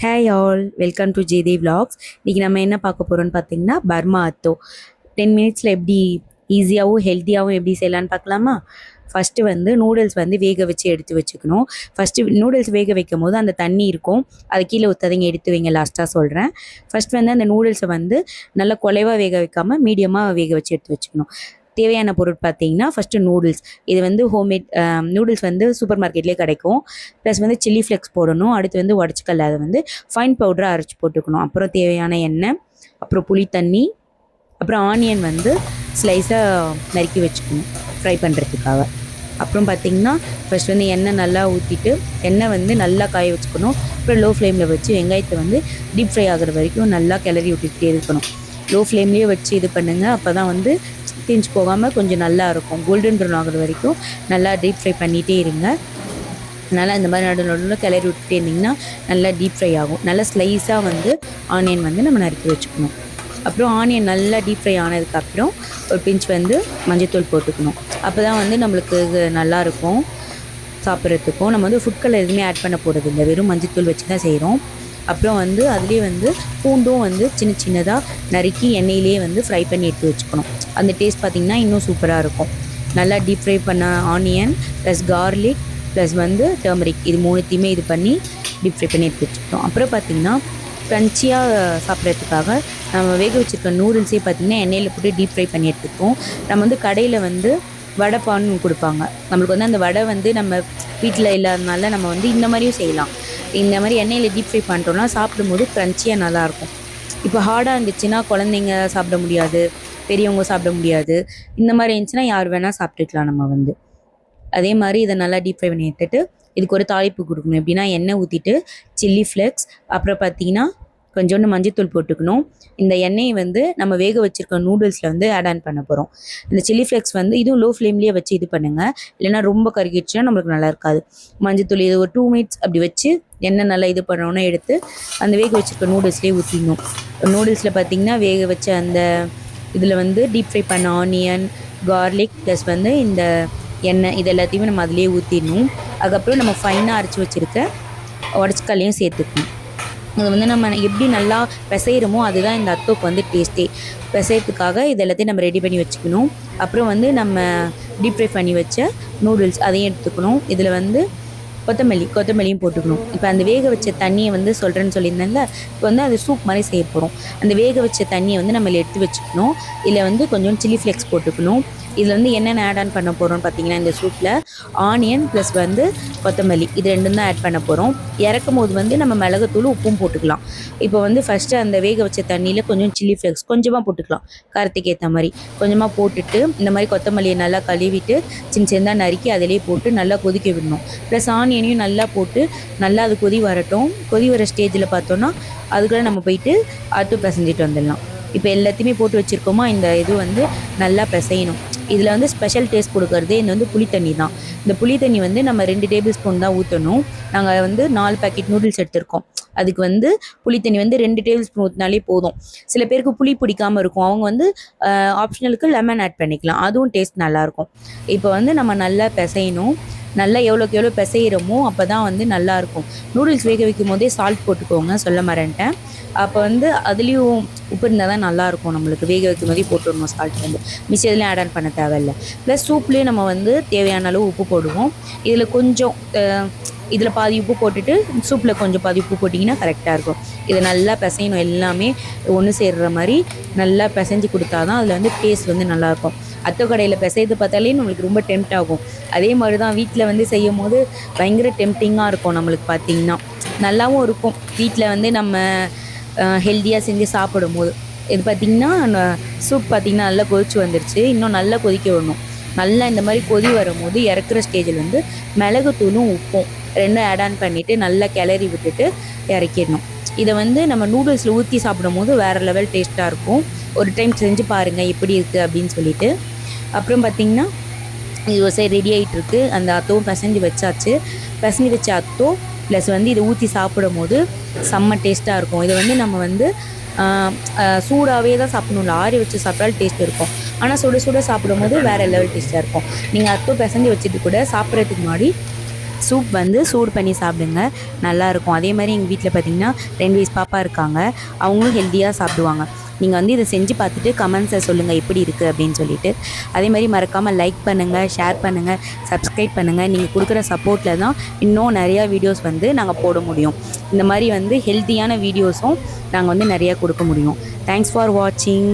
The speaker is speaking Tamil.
ஹேய் ஆல், வெல்கம் டு ஜேதே விலாக்ஸ். இன்றைக்கி நம்ம என்ன பார்க்க போகிறோம்னு பார்த்தீங்கன்னா பர்மா அத்தோ 10 மினிட்ஸில் எப்படி ஈஸியாகவும் ஹெல்த்தியாகவும் எப்படி செய்யலான்னு பார்க்கலாமா? ஃபஸ்ட்டு வந்து நூடுல்ஸ் வந்து வேக வச்சு எடுத்து வச்சுக்கணும். ஃபஸ்ட்டு நூடுல்ஸ் வேக வைக்கும் போது அந்த தண்ணி இருக்கும், அதை கீழே ஊற்றாதீங்க, எடுத்து வைங்க, லாஸ்ட்டாக சொல்கிறேன். ஃபஸ்ட் வந்து அந்த நூடுல்ஸை வந்து நல்லா குலைவாக வேக வைக்காமல் மீடியமாக வேக வச்சு எடுத்து வச்சுக்கணும். தேவையான பொருள் பார்த்தீங்கன்னா ஃபஸ்ட்டு நூடுல்ஸ். இது வந்து ஹோம்மேட் நூடுல்ஸ் வந்து சூப்பர் மார்க்கெட்லேயே கிடைக்கும். ப்ளஸ் வந்து சில்லி ஃப்ளெக்ஸ் போடணும். அடுத்து வந்து உடச்சிக்கல்ல அதை வந்து ஃபைன் பவுடராக அரைச்சி போட்டுக்கணும். அப்புறம் தேவையான எண்ணெய், அப்புறம் புளி தண்ணி, அப்புறம் ஆனியன் வந்து ஸ்லைஸாக நறுக்கி வச்சுக்கணும் ஃப்ரை பண்ணுறதுக்காக. அப்புறம் பார்த்திங்கன்னா ஃபஸ்ட் வந்து எண்ணெய் நல்லா ஊற்றிட்டு எண்ணெய் வந்து நல்லா காய வச்சுக்கணும். அப்புறம் லோ ஃப்ளேமில் வச்சு வெங்காயத்தை வந்து டீப் ஃப்ரை ஆகிற வரைக்கும் நல்லா கிளறி விட்டுக்கிட்டே இருக்கணும். லோ ஃப்ளேம்லேயே வச்சு இது பண்ணுங்கள், அப்போ தான் வந்து தீஞ்சு போகாமல் கொஞ்சம் நல்லா இருக்கும். கோல்டன் ப்ரௌன் ஆகிற வரைக்கும் நல்லா டீப் ஃப்ரை பண்ணிகிட்டே இருங்க. நல்லா இந்த மாதிரி நடுவில் கிளறி விட்டுட்டே இருந்திங்கன்னா நல்லா டீப் ஃப்ரை ஆகும். நல்லா ஸ்லைஸாக வந்து ஆனியன் வந்து நம்ம நறுக்கி வச்சுக்கணும். அப்புறம் ஆனியன் நல்லா டீப் ஃப்ரை ஆனதுக்கப்புறம் ஒரு பிஞ்ச் வந்து மஞ்சள்தூள் போட்டுக்கணும். அப்போ தான் வந்து நம்மளுக்கு நல்லாயிருக்கும் சாப்பிட்றதுக்கும். நம்ம வந்து ஃபுட் கலர் எதுவுமே ஆட் பண்ண போகிறது இல்லை, வெறும் மஞ்சள்தூள் வச்சு தான் செய்கிறோம். அப்புறம் வந்து அதுலேயே வந்து பூண்டும் வந்து சின்ன சின்னதாக நறுக்கி எண்ணெயிலே வந்து ஃப்ரை பண்ணி எடுத்து வச்சுக்கணும். அந்த டேஸ்ட் பார்த்திங்கன்னா இன்னும் சூப்பராக இருக்கும். நல்லா டீப் ஃப்ரை பண்ண ஆனியன் ப்ளஸ் கார்லிக் ப்ளஸ் வந்து டர்மரிக், இது மூணுத்தையுமே இது பண்ணி டீப் ஃப்ரை பண்ணி எடுத்து வச்சுக்கிட்டோம். அப்புறம் பார்த்திங்கன்னா க்ரன்ச்சியாக சாப்பிட்றதுக்காக நம்ம வேக வச்சுருக்க நூடுல்ஸே பார்த்திங்கன்னா எண்ணெயில் போட்டு டீப் ஃப்ரை பண்ணி எடுத்துப்போம். நம்ம வந்து கடையில் வந்து வடை பான்னு கொடுப்பாங்க. நம்மளுக்கு வந்து அந்த வடை வந்து நம்ம வீட்டில் இல்லாதனால நம்ம வந்து இந்த மாதிரியும் செய்யலாம். இந்த மாதிரி எண்ணெயில் டீப் ஃப்ரை பண்ணிட்டோம்னா சாப்பிடும்போது க்ரன்ச்சியாக நல்லாயிருக்கும். இப்போ ஹார்டாக இருந்துச்சுன்னா குழந்தைங்க சாப்பிட முடியாது, பெரியவங்க சாப்பிட முடியாது. இந்த மாதிரி இருந்துச்சுன்னா யார் வேணால் சாப்பிட்டுக்கலாம் நம்ம வந்து. அதே மாதிரி இதை நல்லா டீப் ஃப்ரை பண்ணி எடுத்துகிட்டு இதுக்கு ஒரு தாளிப்பு கொடுக்கணும். எப்படின்னா எண்ணெய் ஊற்றிட்டு சில்லி ஃப்ளெக்ஸ், அப்புறம் பார்த்தீங்கன்னா கொஞ்சோண்டு மஞ்சள்தூள் போட்டுக்கணும். இந்த எண்ணெயை வந்து நம்ம வேக வச்சுருக்க நூடுல்ஸில் வந்து ஆட் பண்ண போகிறோம். இந்த சில்லி ஃப்ளெக்ஸ் வந்து இதுவும் லோ ஃப்ளேம்லேயே வச்சு இது பண்ணுங்கள், இல்லைனா ரொம்ப கருகிடுச்சுன்னா நம்மளுக்கு நல்லா இருக்காது. மஞ்சள்தூள் இது ஒரு 2 மினிட்ஸ் அப்படி வச்சு எண்ணெய் நல்லா இது பண்ணோன்னா எடுத்து அந்த வேக வச்சுருக்க நூடுல்ஸ்லேயே ஊற்றிடணும். நூடுல்ஸில் பார்த்திங்கன்னா வேக வச்ச அந்த இதில் வந்து டீப் ஃப்ரை பண்ண ஆனியன், கார்லிக் ப்ளஸ் வந்து இந்த எண்ணெய், இது எல்லாத்தையுமே நம்ம அதிலே ஊற்றிடணும். அதுக்கப்புறம் நம்ம ஃபைனாக அரைச்சி வச்சுருக்க உடச்சிக்கல்லையும் சேர்த்துக்கணும். அது வந்து நம்ம எப்படி நல்லா பிசைகிறோமோ அதுதான் இந்த அத்தோக்கு வந்து டேஸ்ட்டே. பிசைறதுக்காக இது எல்லாத்தையும் நம்ம ரெடி பண்ணி வச்சுக்கணும். அப்புறம் வந்து நம்ம டீப் ஃப்ரை பண்ணி வச்ச நூடுல்ஸ் அதையும் எடுத்துக்கணும். இதில் வந்து கொத்தமல்லியும் போட்டுக்கணும். இப்போ அந்த வேக வச்ச தண்ணியை வந்து சொல்கிறேன்னு சொல்லியிருந்தேன்ல, இப்போ வந்து அது சூப் மாதிரி செய்ய போகிறோம். அந்த வேக வச்ச தண்ணியை வந்து நம்ம எடுத்து வச்சுக்கணும். இதில் வந்து கொஞ்சம் சில்லி ஃப்ளெக்ஸ் போட்டுக்கணும். இதில் வந்து என்னென்ன ஆட் பண்ண போகிறோம்னு பார்த்தீங்கன்னா இந்த சூப்பில் ஆனியன் ப்ளஸ் வந்து கொத்தமல்லி, இது ரெண்டும் தான் ஆட் பண்ண போகிறோம். இறக்கும் போது வந்து நம்ம மிளகுத்தூள் உப்பும் போட்டுக்கலாம். இப்போ வந்து ஃபஸ்ட்டு அந்த வேக வச்ச தண்ணியில் கொஞ்சம் சில்லி ஃப்ளெக்ஸ் கொஞ்சமாக போட்டுக்கலாம், காரத்துக்கு ஏற்ற மாதிரி கொஞ்சமாக போட்டுட்டு இந்த மாதிரி கொத்தமல்லியை நல்லா கழுவிட்டு சின்ன சின்னதாக நறுக்கி அதிலே போட்டு நல்லா கொதிக்க விடணும். ப்ளஸ் ஆனியனையும் நல்லா போட்டு நல்லா அது கொதி வரட்டும். கொதி வர ஸ்டேஜில் பார்த்தோன்னா அதுக்குள்ளே நம்ம போயிட்டு அத்து பிசைஞ்சிட்டு வந்துடலாம். இப்போ எல்லாத்தையுமே போட்டு வச்சுருக்கோமா, இந்த இது வந்து நல்லா பிசையணும். இதில் வந்து ஸ்பெஷல் டேஸ்ட் கொடுக்குறதே இந்த வந்து புளி தண்ணி தான். இந்த புளி தண்ணி வந்து நம்ம 2 டேபிள் ஸ்பூன் தான் ஊற்றணும். நாங்கள் வந்து 4 பேக்கெட் நூடுல்ஸ் எடுத்திருக்கோம். அதுக்கு வந்து புளி தண்ணி வந்து 2 டேபிள் ஸ்பூன் ஊற்றினாலே போதும். சில பேருக்கு புளி பிடிக்காமல் இருக்கும், அவங்க வந்து ஆப்ஷனலுக்கு லெமன் ஆட் பண்ணிக்கலாம், அதுவும் டேஸ்ட் நல்லாயிருக்கும். இப்போ வந்து நம்ம நல்லா பிசையணும். நல்லா எவ்வளோக்கு எவ்வளோ பிசைகிறோமோ அப்போ தான் வந்து நல்லாயிருக்கும். நூடுல்ஸ் வேக வைக்கும் போதே சால்ட் போட்டுக்கோங்க, சொல்ல மறந்துட்டேன். அப்போ வந்து அதுலேயும் உப்பு இருந்தால் தான் நல்லாயிருக்கும். நம்மளுக்கு வேக வைக்கும் போதே போட்டுடணும் சால்ட் வந்து, மிச்சம் இதெல்லாம் ஆட் பண்ண தேவையில்லை. ப்ளஸ் சூப்லேயும் நம்ம வந்து தேவையான அளவு உப்பு போடுவோம். இதில் கொஞ்சம் இதில் பாதி உப்பு போட்டுட்டு சூப்பில் கொஞ்சம் பாதி உப்பு போட்டிங்கன்னா கரெக்டாக இருக்கும். இதை நல்லா பிசையணும், எல்லாமே ஒன்று சேர்கிற மாதிரி நல்லா பிசைஞ்சு கொடுத்தா தான் அதில் வந்து டேஸ்ட் வந்து நல்லாயிருக்கும். அத்தை கடையில் பிசைது பார்த்தாலே நம்மளுக்கு ரொம்ப டெம்ட் ஆகும். அதே மாதிரி தான் வீட்டில் வந்து செய்யும் போது பயங்கர டெம்டிங்காக இருக்கும். நம்மளுக்கு பார்த்திங்கன்னா நல்லாவும் இருக்கும். வீட்டில் வந்து நம்ம ஹெல்த்தியாக செஞ்சு சாப்பிடும் போது. இது பார்த்திங்கன்னா சூப் பார்த்திங்கன்னா நல்லா கொதிச்சு வந்துருச்சு. இன்னும் நல்லா கொதிக்க விடணும். நல்லா இந்த மாதிரி கொதி வரும்போது இறக்குற ஸ்டேஜில் வந்து மிளகுத்தூளும் உப்பும் ரெண்டும் ஆட் பண்ணிவிட்டு நல்லா கிளறி விட்டுட்டு இறக்கிடணும். இதை வந்து நம்ம நூடுல்ஸில் ஊற்றி சாப்பிடும் போது வேறு லெவல் டேஸ்ட்டாக இருக்கும். ஒரு டைம் செஞ்சு பாருங்கள் எப்படி இருக்குது அப்படின்னு சொல்லிட்டு. அப்புறம் பார்த்திங்கன்னா இது ஒரு சைடு ரெடி ஆகிட்டுருக்கு. அந்த அத்தவும் பிசைஞ்சு வச்சாச்சு. பிசைஞ்சு வச்ச அத்தோ ப்ளஸ் வந்து இதை ஊற்றி சாப்பிடும் போது செம்ம டேஸ்ட்டாக இருக்கும். இதை வந்து நம்ம வந்து சூடாகவே தான் சாப்பிடணும், ஆறி வச்சு சாப்பிட்டாலும் டேஸ்ட் இருக்கும். ஆனால் சுட சுட சாப்பிடும் போது வேறு லெவல் டேஸ்ட்டாக இருக்கும். நீங்கள் அத்தோ பிசைஞ்சு வச்சுட்டு கூட சாப்பிட்றதுக்கு முன்னாடி சூப் வந்து சூடு பண்ணி சாப்பிடுங்க, நல்லாயிருக்கும். அதே மாதிரி எங்கள் வீட்டில் பார்த்திங்கன்னா 2 வயசு பாப்பா இருக்காங்க, அவங்களும் ஹெல்த்தியாக சாப்பிடுவாங்க. நீங்கள் வந்து இதை செஞ்சு பார்த்துட்டு கமெண்ட்ஸை சொல்லுங்கள் எப்படி இருக்குது அப்படின்னு சொல்லிட்டு. அதே மாதிரி மறக்காமல் லைக் பண்ணுங்கள், ஷேர் பண்ணுங்கள், சப்ஸ்கிரைப் பண்ணுங்கள். நீங்கள் கொடுக்குற சப்போர்ட்டில் தான் இன்னும் நிறையா வீடியோஸ் வந்து நாங்கள் போட முடியும். இந்த மாதிரி வந்து ஹெல்த்தியான வீடியோஸும் நாங்கள் வந்து நிறையா கொடுக்க முடியும். தேங்க்ஸ் ஃபார் வாட்சிங்.